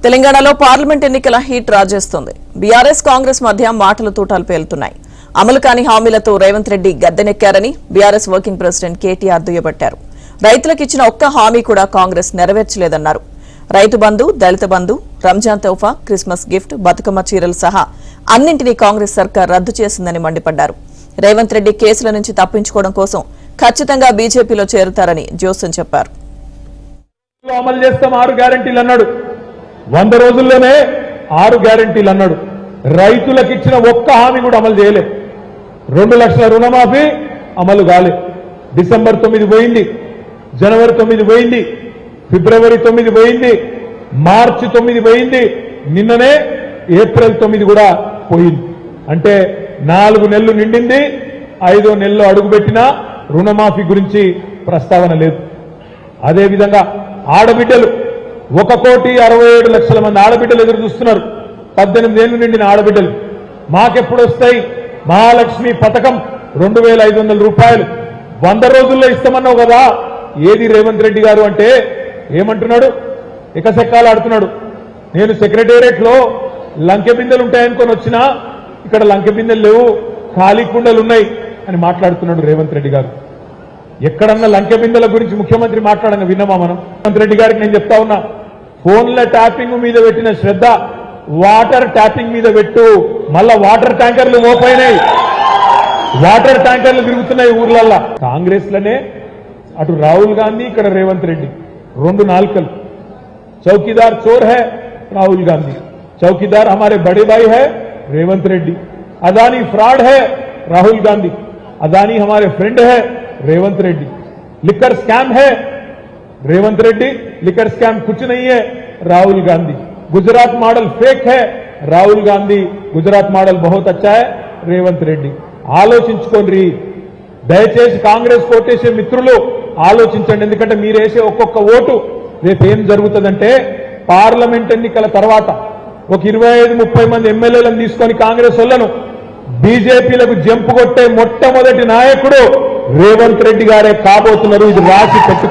తెలంగాణలో పార్లమెంట్ ఎన్నికల heat రాజేస్తుంది. BRS Congress మధ్య మాటల తూటాలు పేలుతున్నాయి. అమలు కాని హామీలతో రేవంత్ రెడ్డి గద్దెనెక్కారని బీఆర్ఎస్ వర్కింగ్ ప్రెసిడెంట్ కేటీఆర్ దుయ్యబట్టారు. రైతులకు ఇచ్చిన ఒక్క హామీ కూడా కాంగ్రెస్ నెరవేర్చలేదన్నారు. రైతు బంధు, దళిత బంధు, రంజాన్ తోఫా, క్రిస్మస్ గిఫ్ట్, బతుకమ్మ చీరలు సహా అన్నింటినీ కాంగ్రెస్ సర్కార్ రద్దు చేసిందని మండిపడ్డారు. రేవంత్ రెడ్డి కేసుల నుంచి తప్పించుకోవడం కోసం ఖచ్చితంగా బీజేపీలో చేరుతారని జోసన్ చెప్పారు. అమలు చేస్తాం 6 గ్యారెంటీలు అన్నాడు. 100 రోజుల్లోనే 6 గ్యారెంటీలు అన్నాడు. రైతులకు ఇచ్చిన ఒక్క హామీ కూడా అమలు చేయలే. 2 లక్షల రుణమాఫీ అమలు కాలే. డిసెంబర్ 9 పోయింది, జనవరి 9 పోయింది, ఫిబ్రవరి 9 పోయింది, మార్చి 9 పోయింది, నిన్ననే ఏప్రిల్ 9 కూడా పోయింది. అంటే 4 నెలలు నిండింది. 5వ నెలలో అడుగుపెట్టినా రుణమాఫీ గురించి ప్రస్తావన లేదు. అదేవిధంగా ఆడబిడ్డలు 1,67,00,000 మంది ఆడబిడ్డలు ఎదురు చూస్తున్నారు. 18 ఏళ్లు నిండిన ఆడబిడ్డలు. మాకెప్పుడు వస్తాయి? మహాలక్ష్మి పథకం 2,500 రూపాయలు 100 రోజుల్లో ఇస్తామన్నావు కదా, ఏది రేవంత్ రెడ్డి గారు అంటే ఏమంటున్నాడు? ఎకసెక్కాలు ఆడుతున్నాడు. నేను సెక్రటేరియట్ లో లంకె బిందెలు ఉంటాయనుకొని వచ్చినా ఇక్కడ లంకె బిందెలు లేవు, ఖాళీ కుండలు ఉన్నాయి అని మాట్లాడుతున్నాడు రేవంత్ రెడ్డి గారు. ఎక్కడన్నా లంకె బిందెల గురించి ముఖ్యమంత్రి మాట్లాడంగా విన్నామా మనం? రేవంత్ రెడ్డి గారికి నేను చెప్తా ఉన్నా, ఫోన్ల ట్యాపింగ్ మీద పెట్టిన శ్రద్ధ వాటర్ ట్యాపింగ్ మీద పెట్టు. మళ్ళా వాటర్ ట్యాంకర్లు మోపైనాయి, వాటర్ ట్యాంకర్లు తిరుగుతున్నాయి ఊర్లల్లా. కాంగ్రెస్ లోనే అటు రాహుల్ గాంధీ, ఇక్కడ రేవంత్ రెడ్డి, 2 నాల్కలు. చౌకీదార్ చోర్ హై రాహుల్ గాంधी, చౌకీదార్ हमारे बड़े भाई है रेवंत रेड्डी. अदानी फ्रॉड है राहुल गांधी, अदानी हमारे फ्रेंड है रेवंत रेड्डी. लिकर स्कैम है रेवंत रेड्डी, लिकर स्कैम कुछ नहीं है राहुल गांधी. गुजरात मॉडल फेक है राहुल गांधी, गुजरात मॉडल बहुत अच्छा है రేవంత్ రెడ్డి. ఆలోచించుకోండి దయచేసి. కాంగ్రెస్ కోటేసే మిత్రులు ఆలోచించండి. ఎందుకంటే మీరు వేసే ఒక్కొక్క ఓటు రేపు ఏం జరుగుతుందంటే, పార్లమెంట్ ఎన్నికల తర్వాత ఒక 25-30 మంది ఎమ్మెల్యేలను తీసుకొని కాంగ్రెస్ వాళ్ళను బీజేపీలకు జంపు కొట్టే మొట్టమొదటి నాయకుడు రేవంత్ రెడ్డి గారే కాబోతున్నారు. ఇది రాసి పెట్టు.